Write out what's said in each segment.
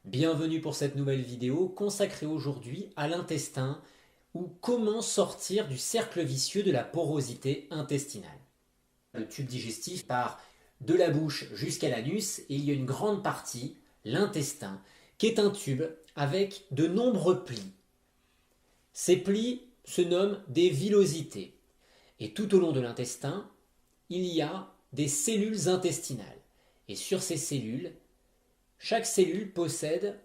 Bienvenue pour cette nouvelle vidéo consacrée aujourd'hui à l'intestin ou comment sortir du cercle vicieux de la porosité intestinale. Le tube digestif part de la bouche jusqu'à l'anus et il y a une grande partie, l'intestin, qui est un tube avec de nombreux plis. Ces plis se nomment des villosités et tout au long de l'intestin, il y a des cellules intestinales et sur ces cellules, chaque cellule possède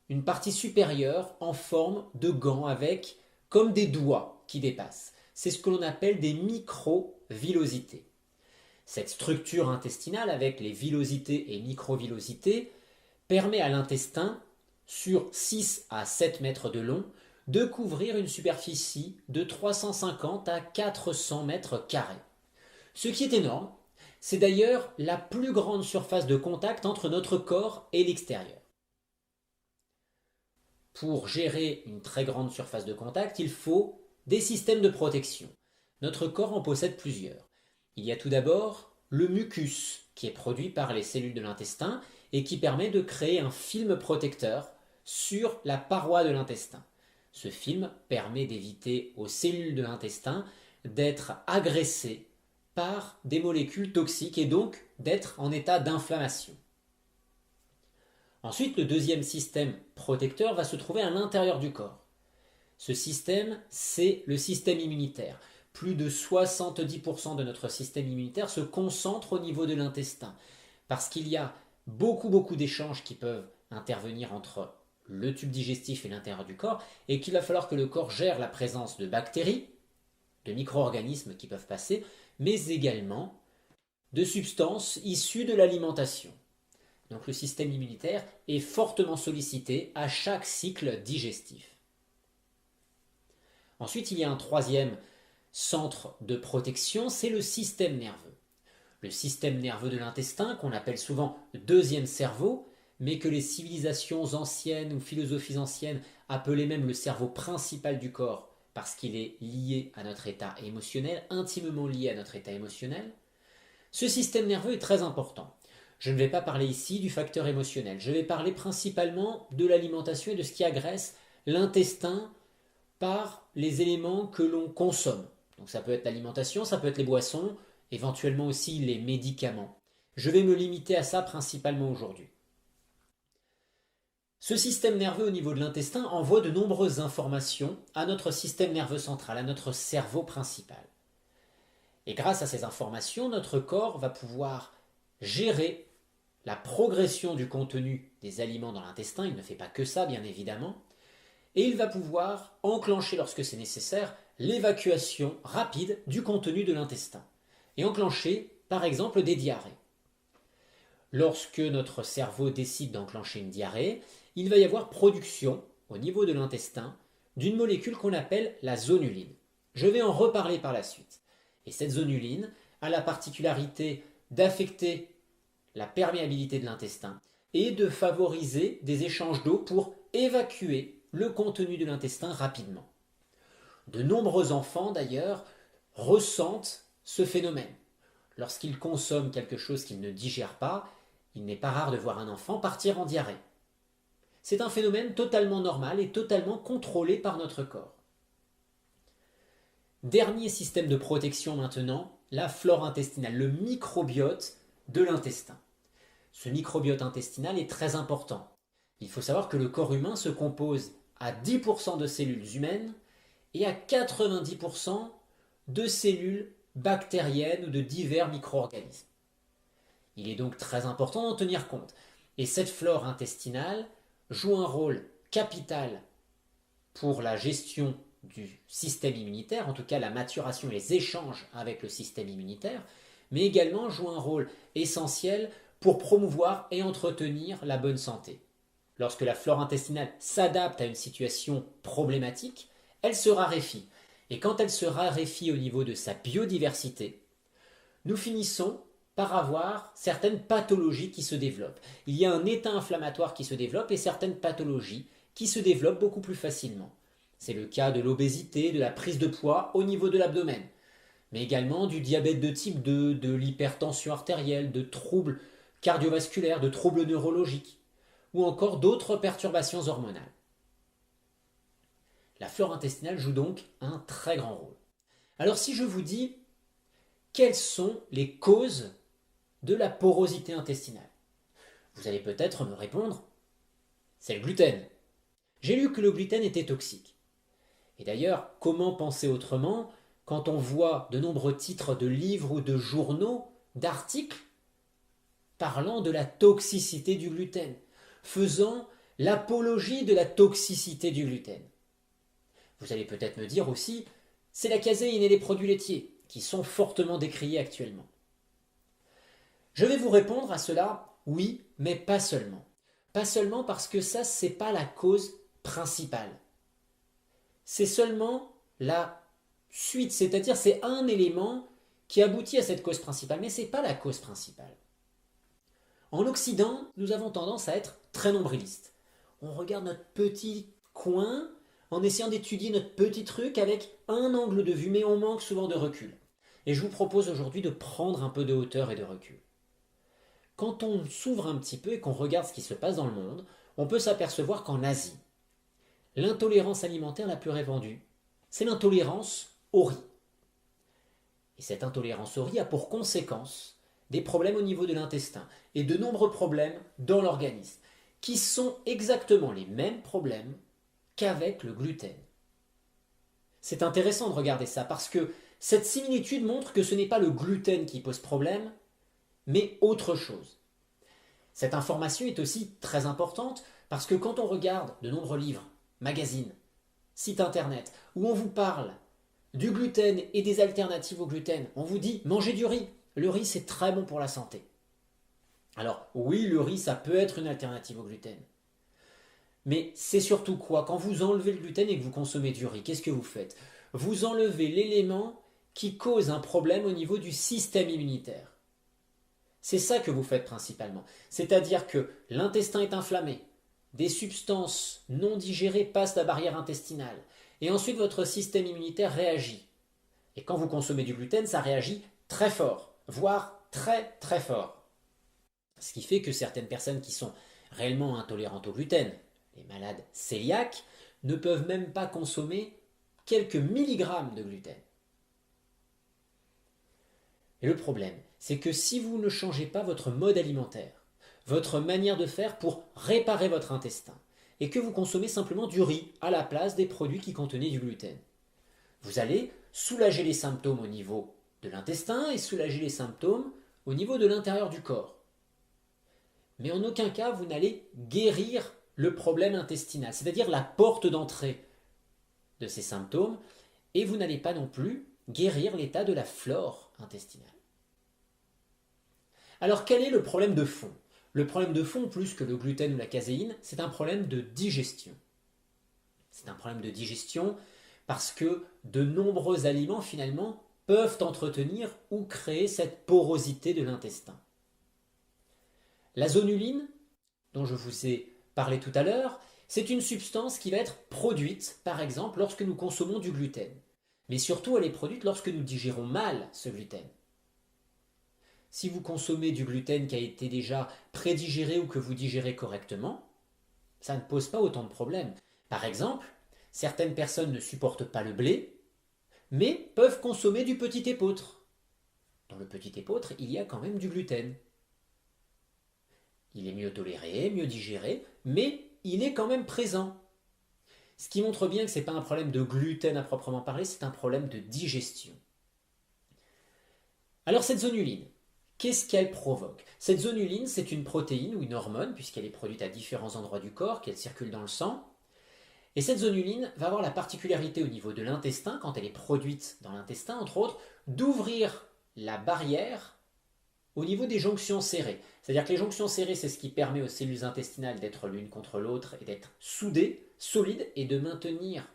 une partie supérieure en forme de gants avec comme des doigts qui dépassent. C'est ce que l'on appelle des microvillosités. Cette structure intestinale avec les villosités et microvillosités permet à l'intestin, sur 6 à 7 mètres de long, de couvrir une superficie de 350 à 400 mètres carrés. Ce qui est énorme. C'est d'ailleurs la plus grande surface de contact entre notre corps et l'extérieur. Pour gérer une très grande surface de contact, il faut des systèmes de protection. Notre corps en possède plusieurs. Il y a tout d'abord le mucus qui est produit par les cellules de l'intestin et qui permet de créer un film protecteur sur la paroi de l'intestin. Ce film permet d'éviter aux cellules de l'intestin d'être agressées par des molécules toxiques et donc d'être en état d'inflammation. Ensuite, le deuxième système protecteur va se trouver à l'intérieur du corps. Ce système, c'est le système immunitaire. Plus de 70% de notre système immunitaire se concentre au niveau de l'intestin parce qu'il y a beaucoup d'échanges qui peuvent intervenir entre le tube digestif et l'intérieur du corps et qu'il va falloir que le corps gère la présence de bactéries, de micro-organismes qui peuvent passer, mais également de substances issues de l'alimentation. Donc le système immunitaire est fortement sollicité à chaque cycle digestif. Ensuite, il y a un troisième centre de protection, c'est le système nerveux. Le système nerveux de l'intestin, qu'on appelle souvent deuxième cerveau, mais que les civilisations anciennes ou philosophies anciennes appelaient même le cerveau principal du corps, parce qu'il est lié à notre état émotionnel, intimement lié à notre état émotionnel. Ce système nerveux est très important. Je ne vais pas parler ici du facteur émotionnel, je vais parler principalement de l'alimentation et de ce qui agresse l'intestin par les éléments que l'on consomme. Donc ça peut être l'alimentation, ça peut être les boissons, éventuellement aussi les médicaments. Je vais me limiter à ça principalement aujourd'hui. Ce système nerveux au niveau de l'intestin envoie de nombreuses informations à notre système nerveux central, à notre cerveau principal. Et grâce à ces informations, notre corps va pouvoir gérer la progression du contenu des aliments dans l'intestin. Il ne fait pas que ça, bien évidemment. Et il va pouvoir enclencher, lorsque c'est nécessaire, l'évacuation rapide du contenu de l'intestin. Et enclencher, par exemple, des diarrhées. Lorsque notre cerveau décide d'enclencher une diarrhée, il va y avoir production, au niveau de l'intestin, d'une molécule qu'on appelle la zonuline. Je vais en reparler par la suite. Et cette zonuline a la particularité d'affecter la perméabilité de l'intestin et de favoriser des échanges d'eau pour évacuer le contenu de l'intestin rapidement. De nombreux enfants, d'ailleurs, ressentent ce phénomène. Lorsqu'ils consomment quelque chose qu'ils ne digèrent pas, il n'est pas rare de voir un enfant partir en diarrhée. C'est un phénomène totalement normal et totalement contrôlé par notre corps. Dernier système de protection maintenant, la flore intestinale, le microbiote de l'intestin. Ce microbiote intestinal est très important. Il faut savoir que le corps humain se compose à 10% de cellules humaines et à 90% de cellules bactériennes ou de divers micro-organismes. Il est donc très important d'en tenir compte. Et cette flore intestinale joue un rôle capital pour la gestion du système immunitaire, en tout cas la maturation et les échanges avec le système immunitaire, mais également joue un rôle essentiel pour promouvoir et entretenir la bonne santé. Lorsque la flore intestinale s'adapte à une situation problématique, elle se raréfie. Et quand elle se raréfie au niveau de sa biodiversité, nous finissons par avoir certaines pathologies qui se développent. Il y a un état inflammatoire qui se développe et certaines pathologies qui se développent beaucoup plus facilement. C'est le cas de l'obésité, de la prise de poids au niveau de l'abdomen, mais également du diabète de type 2, de l'hypertension artérielle, de troubles cardiovasculaires, de troubles neurologiques, ou encore d'autres perturbations hormonales. La flore intestinale joue donc un très grand rôle. Alors si je vous dis quelles sont les causes de la porosité intestinale, vous allez peut-être me répondre, c'est le gluten. J'ai lu que le gluten était toxique. Et d'ailleurs, comment penser autrement quand on voit de nombreux titres de livres ou de journaux, d'articles, parlant de la toxicité du gluten, faisant l'apologie de la toxicité du gluten. Vous allez peut-être me dire aussi, c'est la caséine et les produits laitiers qui sont fortement décriés actuellement. Je vais vous répondre à cela, oui, mais pas seulement. Pas seulement parce que ça, c'est pas la cause principale. C'est seulement la suite, c'est-à-dire c'est un élément qui aboutit à cette cause principale, mais ce n'est pas la cause principale. En Occident, nous avons tendance à être très nombrilistes. On regarde notre petit coin en essayant d'étudier notre petit truc avec un angle de vue, mais on manque souvent de recul. Et je vous propose aujourd'hui de prendre un peu de hauteur et de recul. Quand on s'ouvre un petit peu et qu'on regarde ce qui se passe dans le monde, on peut s'apercevoir qu'en Asie, l'intolérance alimentaire la plus répandue, c'est l'intolérance au riz. Et cette intolérance au riz a pour conséquence des problèmes au niveau de l'intestin et de nombreux problèmes dans l'organisme, qui sont exactement les mêmes problèmes qu'avec le gluten. C'est intéressant de regarder ça parce que cette similitude montre que ce n'est pas le gluten qui pose problème, mais autre chose. Cette information est aussi très importante parce que quand on regarde de nombreux livres, magazines, sites internet, où on vous parle du gluten et des alternatives au gluten, on vous dit mangez du riz. Le riz c'est très bon pour la santé. Alors oui, le riz ça peut être une alternative au gluten. Mais c'est surtout quoi? Quand vous enlevez le gluten et que vous consommez du riz, qu'est-ce que vous faites? Vous enlevez l'élément qui cause un problème au niveau du système immunitaire. C'est ça que vous faites principalement. C'est-à-dire que l'intestin est inflammé, des substances non digérées passent la barrière intestinale, et ensuite votre système immunitaire réagit. Et quand vous consommez du gluten, ça réagit très fort, voire très très fort. Ce qui fait que certaines personnes qui sont réellement intolérantes au gluten, les malades cœliaques, ne peuvent même pas consommer quelques milligrammes de gluten. Et le problème, c'est que si vous ne changez pas votre mode alimentaire, votre manière de faire pour réparer votre intestin, et que vous consommez simplement du riz à la place des produits qui contenaient du gluten, vous allez soulager les symptômes au niveau de l'intestin et soulager les symptômes au niveau de l'intérieur du corps. Mais en aucun cas vous n'allez guérir le problème intestinal, c'est-à-dire la porte d'entrée de ces symptômes, et vous n'allez pas non plus guérir l'état de la flore intestinale. Alors quel est le problème de fond? Le problème de fond, plus que le gluten ou la caséine, c'est un problème de digestion. C'est un problème de digestion parce que de nombreux aliments finalement peuvent entretenir ou créer cette porosité de l'intestin. La zonuline, dont je vous ai parlé tout à l'heure, c'est une substance qui va être produite, par exemple, lorsque nous consommons du gluten. Mais surtout, elle est produite lorsque nous digérons mal ce gluten. Si vous consommez du gluten qui a été déjà prédigéré ou que vous digérez correctement, ça ne pose pas autant de problèmes. Par exemple, certaines personnes ne supportent pas le blé, mais peuvent consommer du petit épeautre. Dans le petit épeautre, il y a quand même du gluten. Il est mieux toléré, mieux digéré, mais il est quand même présent. Ce qui montre bien que ce n'est pas un problème de gluten à proprement parler, c'est un problème de digestion. Alors cette zonuline, qu'est-ce qu'elle provoque? Cette zonuline, c'est une protéine ou une hormone, puisqu'elle est produite à différents endroits du corps, qu'elle circule dans le sang. Et cette zonuline va avoir la particularité au niveau de l'intestin, quand elle est produite dans l'intestin, entre autres, d'ouvrir la barrière au niveau des jonctions serrées. C'est-à-dire que les jonctions serrées, c'est ce qui permet aux cellules intestinales d'être l'une contre l'autre et d'être soudées, solides, et de maintenir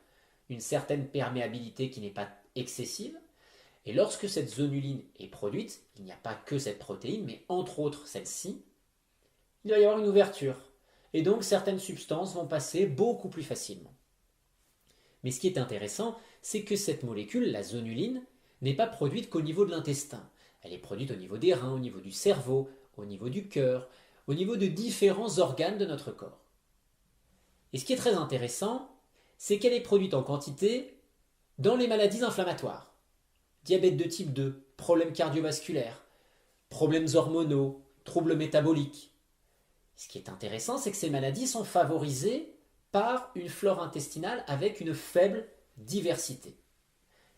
une certaine perméabilité qui n'est pas excessive. Et lorsque cette zonuline est produite, il n'y a pas que cette protéine, mais entre autres celle-ci, il va y avoir une ouverture. Et donc certaines substances vont passer beaucoup plus facilement. Mais ce qui est intéressant, c'est que cette molécule, la zonuline, n'est pas produite qu'au niveau de l'intestin. Elle est produite au niveau des reins, au niveau du cerveau, au niveau du cœur, au niveau de différents organes de notre corps. Et ce qui est très intéressant, c'est qu'elle est produite en quantité dans les maladies inflammatoires. Diabète de type 2, problèmes cardiovasculaires, problèmes hormonaux, troubles métaboliques. Ce qui est intéressant, c'est que ces maladies sont favorisées par une flore intestinale avec une faible diversité.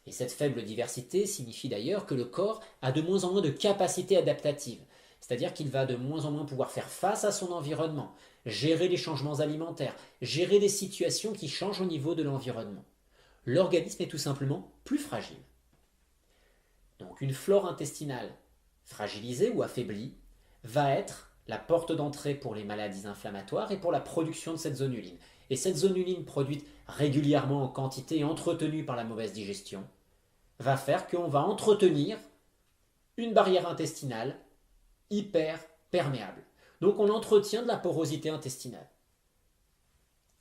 Et cette faible diversité signifie d'ailleurs que le corps a de moins en moins de capacités adaptatives, c'est-à-dire qu'il va de moins en moins pouvoir faire face à son environnement, gérer les changements alimentaires, gérer les situations qui changent au niveau de l'environnement. L'organisme est tout simplement plus fragile. Donc une flore intestinale fragilisée ou affaiblie va être la porte d'entrée pour les maladies inflammatoires et pour la production de cette zonuline. Et cette zonuline produite régulièrement en quantité et entretenue par la mauvaise digestion va faire qu'on va entretenir une barrière intestinale hyper perméable. Donc on entretient de la porosité intestinale.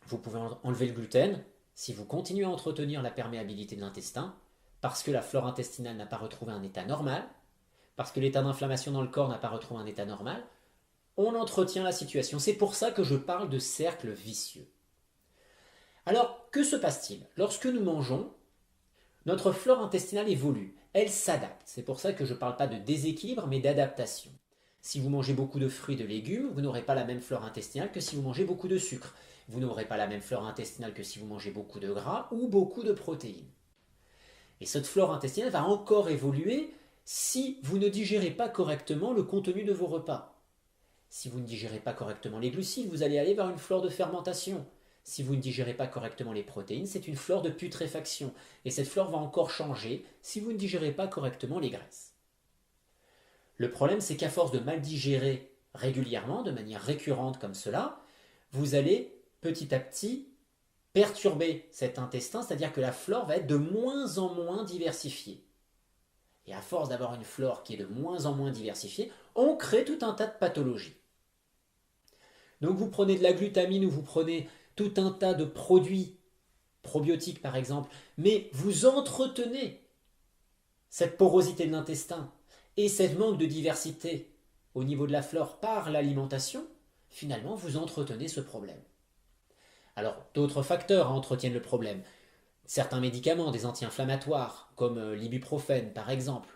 Vous pouvez enlever le gluten si vous continuez à entretenir la perméabilité de l'intestin, parce que la flore intestinale n'a pas retrouvé un état normal, parce que l'état d'inflammation dans le corps n'a pas retrouvé un état normal, on entretient la situation. C'est pour ça que je parle de cercle vicieux. Alors, que se passe-t-il? Lorsque nous mangeons, notre flore intestinale évolue, elle s'adapte. C'est pour ça que je ne parle pas de déséquilibre, mais d'adaptation. Si vous mangez beaucoup de fruits et de légumes, vous n'aurez pas la même flore intestinale que si vous mangez beaucoup de sucre. Vous n'aurez pas la même flore intestinale que si vous mangez beaucoup de gras ou beaucoup de protéines. Et cette flore intestinale va encore évoluer si vous ne digérez pas correctement le contenu de vos repas. Si vous ne digérez pas correctement les glucides, vous allez aller vers une flore de fermentation. Si vous ne digérez pas correctement les protéines, c'est une flore de putréfaction. Et cette flore va encore changer si vous ne digérez pas correctement les graisses. Le problème, c'est qu'à force de mal digérer régulièrement, de manière récurrente comme cela, vous allez petit à petit perturber cet intestin, c'est-à-dire que la flore va être de moins en moins diversifiée. Et à force d'avoir une flore qui est de moins en moins diversifiée, on crée tout un tas de pathologies. Donc vous prenez de la glutamine ou vous prenez tout un tas de produits probiotiques par exemple, mais vous entretenez cette porosité de l'intestin et cette manque de diversité au niveau de la flore par l'alimentation, finalement vous entretenez ce problème. Alors d'autres facteurs entretiennent le problème. Certains médicaments, des anti-inflammatoires, comme l'ibuprofène par exemple,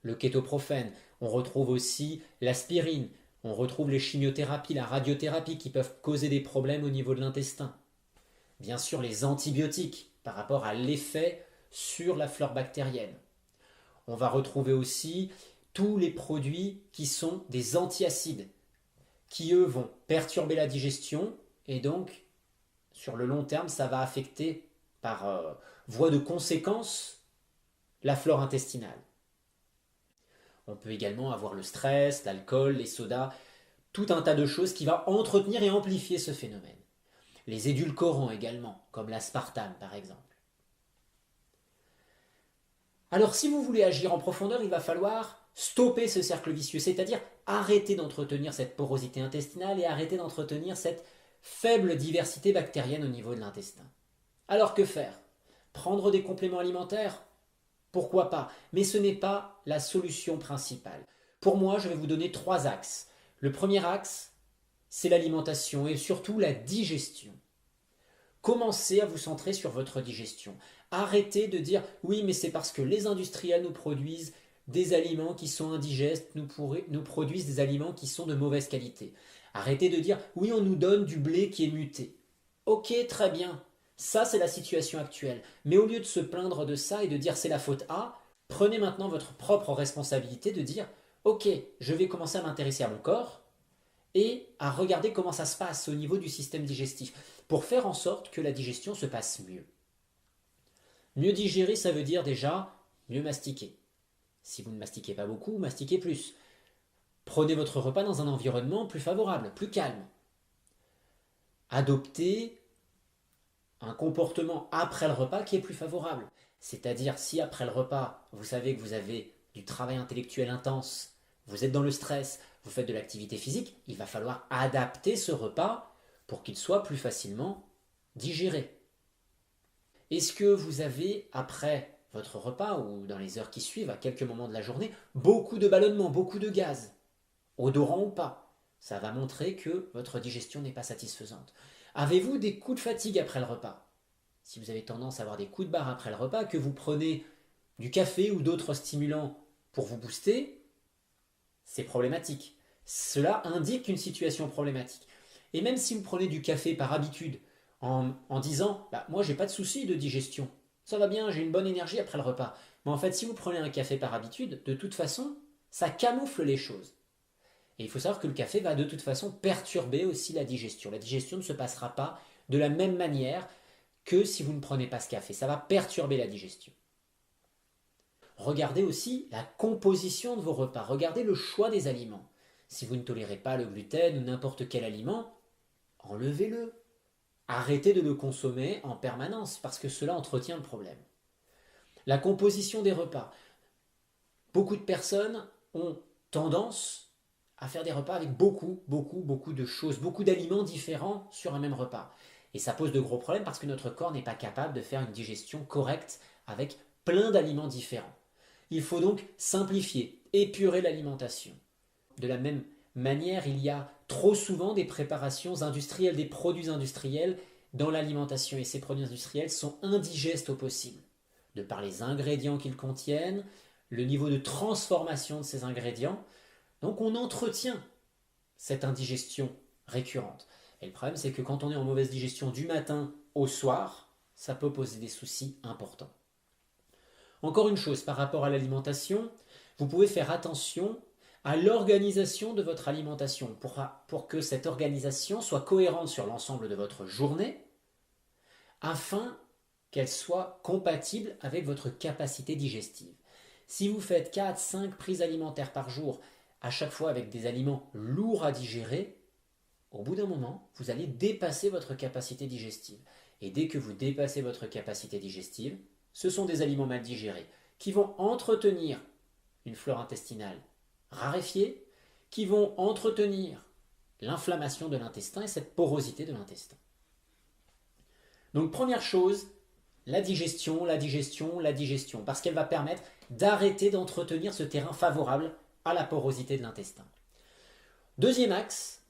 le kétoprophène, on retrouve aussi l'aspirine, on retrouve les chimiothérapies, la radiothérapie qui peuvent causer des problèmes au niveau de l'intestin. Bien sûr, les antibiotiques par rapport à l'effet sur la flore bactérienne. On va retrouver aussi tous les produits qui sont des antiacides, qui eux vont perturber la digestion et donc sur le long terme ça va affecter par voie de conséquence la flore intestinale. On peut également avoir le stress, l'alcool, les sodas, tout un tas de choses qui va entretenir et amplifier ce phénomène. Les édulcorants également, comme l'aspartame par exemple. Alors si vous voulez agir en profondeur, il va falloir stopper ce cercle vicieux, c'est-à-dire arrêter d'entretenir cette porosité intestinale et arrêter d'entretenir cette faible diversité bactérienne au niveau de l'intestin. Alors que faire? Prendre des compléments alimentaires? Pourquoi pas? Mais ce n'est pas la solution principale. Pour moi, je vais vous donner 3 axes. Le premier axe, c'est l'alimentation et surtout la digestion. Commencez à vous centrer sur votre digestion. Arrêtez de dire oui, mais c'est parce que les industriels nous produisent des aliments qui sont indigestes, nous produisent des aliments qui sont de mauvaise qualité. Arrêtez de dire oui, on nous donne du blé qui est muté. Ok, très bien. Ça, c'est la situation actuelle. Mais au lieu de se plaindre de ça et de dire c'est la faute à, prenez maintenant votre propre responsabilité de dire ok, je vais commencer à m'intéresser à mon corps et à regarder comment ça se passe au niveau du système digestif pour faire en sorte que la digestion se passe mieux. Mieux digérer, ça veut dire déjà mieux mastiquer. Si vous ne mastiquez pas beaucoup, mastiquez plus. Prenez votre repas dans un environnement plus favorable, plus calme. Adoptez un comportement après le repas qui est plus favorable. C'est-à-dire si après le repas, vous savez que vous avez du travail intellectuel intense, vous êtes dans le stress, vous faites de l'activité physique, il va falloir adapter ce repas pour qu'il soit plus facilement digéré. Est-ce que vous avez, après votre repas ou dans les heures qui suivent, à quelques moments de la journée, beaucoup de ballonnements, beaucoup de gaz, odorant ou pas? Ça va montrer que votre digestion n'est pas satisfaisante. Avez-vous des coups de fatigue après le repas? Si vous avez tendance à avoir des coups de barre après le repas, que vous prenez du café ou d'autres stimulants pour vous booster, c'est problématique. Cela indique une situation problématique. Et même si vous prenez du café par habitude, en disant bah, moi j'ai pas de souci de digestion, ça va bien, j'ai une bonne énergie après le repas. Mais en fait, si vous prenez un café par habitude, de toute façon, ça camoufle les choses. Et il faut savoir que le café va de toute façon perturber aussi la digestion. La digestion ne se passera pas de la même manière que si vous ne prenez pas ce café. Ça va perturber la digestion. Regardez aussi la composition de vos repas. Regardez le choix des aliments. Si vous ne tolérez pas le gluten ou n'importe quel aliment, enlevez-le. Arrêtez de le consommer en permanence parce que cela entretient le problème. La composition des repas. Beaucoup de personnes ont tendance à faire des repas avec beaucoup de choses, beaucoup d'aliments différents sur un même repas. Et ça pose de gros problèmes parce que notre corps n'est pas capable de faire une digestion correcte avec plein d'aliments différents. Il faut donc simplifier, épurer l'alimentation. De la même manière, il y a trop souvent des préparations industrielles, des produits industriels dans l'alimentation. Et ces produits industriels sont indigestes au possible, de par les ingrédients qu'ils contiennent, le niveau de transformation de ces ingrédients. Donc on entretient cette indigestion récurrente. Et le problème, c'est que quand on est en mauvaise digestion du matin au soir, ça peut poser des soucis importants. Encore une chose par rapport à l'alimentation, vous pouvez faire attention à l'organisation de votre alimentation pour que cette organisation soit cohérente sur l'ensemble de votre journée afin qu'elle soit compatible avec votre capacité digestive. Si vous faites 4-5 prises alimentaires par jour, à chaque fois avec des aliments lourds à digérer, au bout d'un moment, vous allez dépasser votre capacité digestive. Et dès que vous dépassez votre capacité digestive, ce sont des aliments mal digérés qui vont entretenir une flore intestinale raréfiée, qui vont entretenir l'inflammation de l'intestin et cette porosité de l'intestin. Donc première chose, la digestion, parce qu'elle va permettre d'arrêter d'entretenir ce terrain favorable à la porosité de l'intestin. Deuxième axe,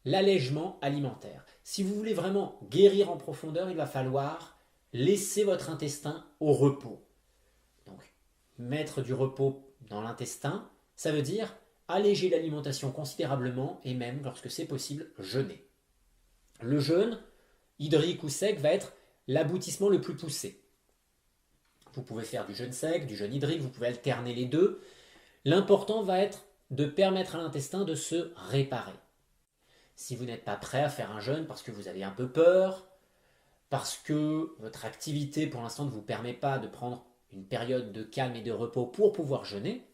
l'allègement alimentaire. Si vous voulez vraiment guérir en profondeur, il va falloir laisser votre intestin au repos. Donc, mettre du repos dans l'intestin, ça veut dire alléger l'alimentation considérablement et même, lorsque c'est possible, jeûner. Le jeûne, hydrique ou sec, va être l'aboutissement le plus poussé. Vous pouvez faire du jeûne sec, du jeûne hydrique, vous pouvez alterner les deux. L'important va être de permettre à l'intestin de se réparer. Si vous n'êtes pas prêt à faire un jeûne parce que vous avez un peu peur, parce que votre activité pour l'instant ne vous permet pas de prendre une période de calme et de repos pour pouvoir jeûner,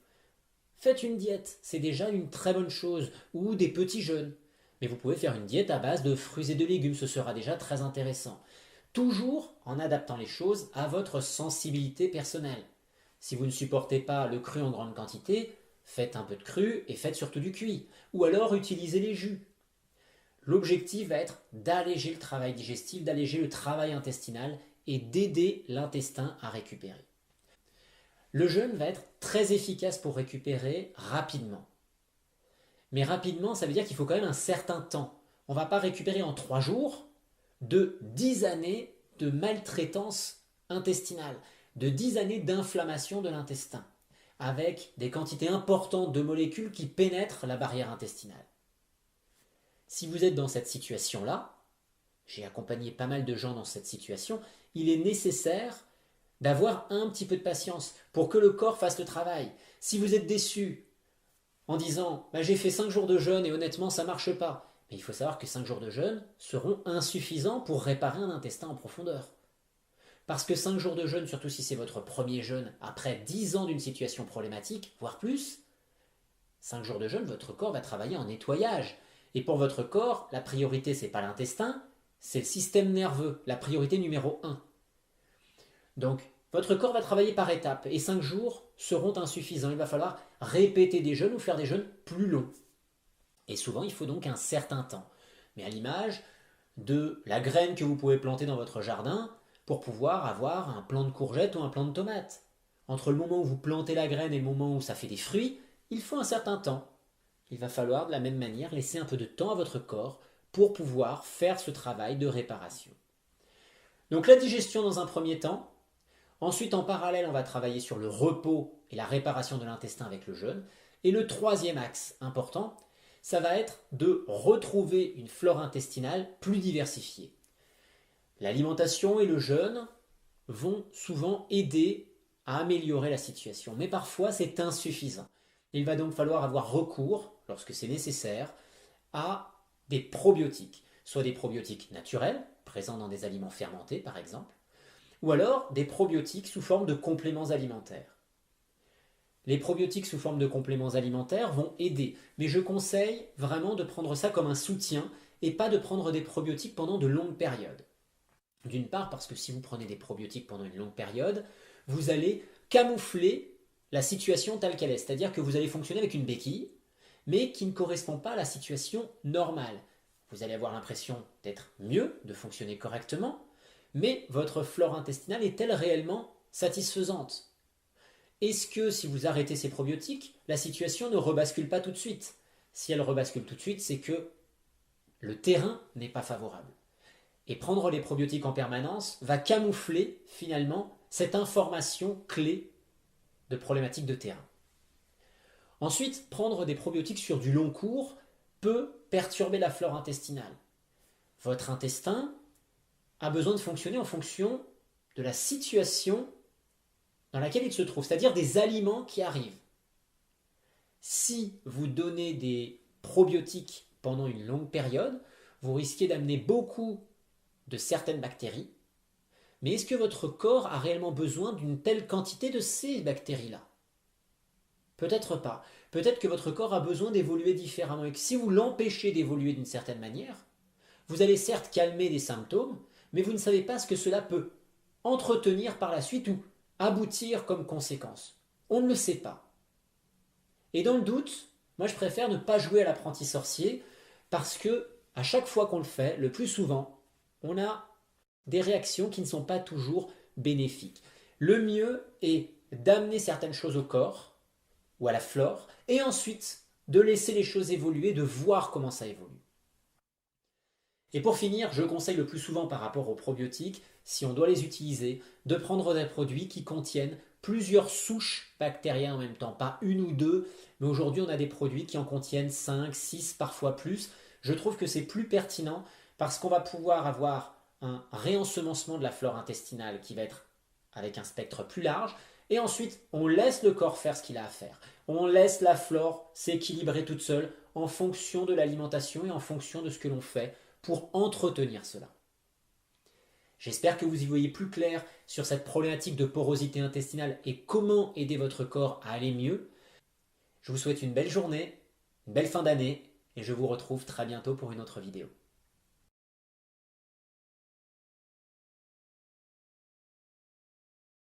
faites une diète, c'est déjà une très bonne chose, ou des petits jeûnes. Mais vous pouvez faire une diète à base de fruits et de légumes, ce sera déjà très intéressant. Toujours en adaptant les choses à votre sensibilité personnelle. Si vous ne supportez pas le cru en grande quantité, faites un peu de cru et faites surtout du cuit. Ou alors utilisez les jus. L'objectif va être d'alléger le travail digestif, d'alléger le travail intestinal et d'aider l'intestin à récupérer. Le jeûne va être très efficace pour récupérer rapidement. Mais rapidement, ça veut dire qu'il faut quand même un certain temps. On ne va pas récupérer en 3 jours de 10 années de maltraitance intestinale, de 10 années d'inflammation de l'intestin, avec des quantités importantes de molécules qui pénètrent la barrière intestinale. Si vous êtes dans cette situation-là, j'ai accompagné pas mal de gens dans cette situation, il est nécessaire d'avoir un petit peu de patience pour que le corps fasse le travail. Si vous êtes déçu en disant j'ai fait 5 jours de jeûne et honnêtement ça ne marche pas, mais il faut savoir que 5 jours de jeûne seront insuffisants pour réparer un intestin en profondeur. Parce que 5 jours de jeûne, surtout si c'est votre premier jeûne, après 10 ans d'une situation problématique, voire plus, 5 jours de jeûne, votre corps va travailler en nettoyage. Et pour votre corps, la priorité, ce n'est pas l'intestin, c'est le système nerveux, la priorité numéro 1. Donc, votre corps va travailler par étapes et 5 jours seront insuffisants. Il va falloir répéter des jeûnes ou faire des jeûnes plus longs. Et souvent, il faut donc un certain temps. Mais à l'image de la graine que vous pouvez planter dans votre jardin pour pouvoir avoir un plant de courgettes ou un plant de tomates. Entre le moment où vous plantez la graine et le moment où ça fait des fruits, il faut un certain temps. il va falloir de la même manière laisser un peu de temps à votre corps pour pouvoir faire ce travail de réparation. Donc la digestion dans un premier temps. Ensuite, en parallèle, on va travailler sur le repos et la réparation de l'intestin avec le jeûne. Et le troisième axe important, ça va être de retrouver une flore intestinale plus diversifiée. L'alimentation et le jeûne vont souvent aider à améliorer la situation, mais parfois c'est insuffisant. Il va donc falloir avoir recours, lorsque c'est nécessaire, à des probiotiques, soit des probiotiques naturels, présents dans des aliments fermentés par exemple, ou alors des probiotiques sous forme de compléments alimentaires. Les probiotiques sous forme de compléments alimentaires vont aider, mais je conseille vraiment de prendre ça comme un soutien et pas de prendre des probiotiques pendant de longues périodes. D'une part parce que si vous prenez des probiotiques pendant une longue période, vous allez camoufler la situation telle qu'elle est, c'est-à-dire que vous allez fonctionner avec une béquille, mais qui ne correspond pas à la situation normale. Vous allez avoir l'impression d'être mieux, de fonctionner correctement, mais votre flore intestinale est-elle réellement satisfaisante? Est-ce que si vous arrêtez ces probiotiques, la situation ne rebascule pas tout de suite? Si elle rebascule tout de suite, c'est que le terrain n'est pas favorable. Et prendre les probiotiques en permanence va camoufler finalement cette information clé de problématique de terrain. Ensuite, prendre des probiotiques sur du long cours peut perturber la flore intestinale. Votre intestin a besoin de fonctionner en fonction de la situation dans laquelle il se trouve, c'est-à-dire des aliments qui arrivent. Si vous donnez des probiotiques pendant une longue période, vous risquez d'amener beaucoup de certaines bactéries, mais est-ce que votre corps a réellement besoin d'une telle quantité de ces bactéries-là? Peut-être pas. Peut-être que votre corps a besoin d'évoluer différemment et que si vous l'empêchez d'évoluer d'une certaine manière, vous allez certes calmer des symptômes, mais vous ne savez pas ce que cela peut entretenir par la suite ou aboutir comme conséquence. On ne le sait pas. Et dans le doute, moi je préfère ne pas jouer à l'apprenti sorcier parce que à chaque fois qu'on le fait, le plus souvent, on a des réactions qui ne sont pas toujours bénéfiques. Le mieux est d'amener certaines choses au corps ou à la flore et ensuite de laisser les choses évoluer, de voir comment ça évolue. Et pour finir, je conseille le plus souvent par rapport aux probiotiques, si on doit les utiliser, de prendre des produits qui contiennent plusieurs souches bactériennes en même temps, pas une ou deux, mais aujourd'hui on a des produits qui en contiennent 5, 6, parfois plus. Je trouve que c'est plus pertinent parce qu'on va pouvoir avoir un réensemencement de la flore intestinale qui va être avec un spectre plus large, et ensuite on laisse le corps faire ce qu'il a à faire. On laisse la flore s'équilibrer toute seule en fonction de l'alimentation et en fonction de ce que l'on fait pour entretenir cela. J'espère que vous y voyez plus clair sur cette problématique de porosité intestinale et comment aider votre corps à aller mieux. Je vous souhaite une belle journée, une belle fin d'année et je vous retrouve très bientôt pour une autre vidéo.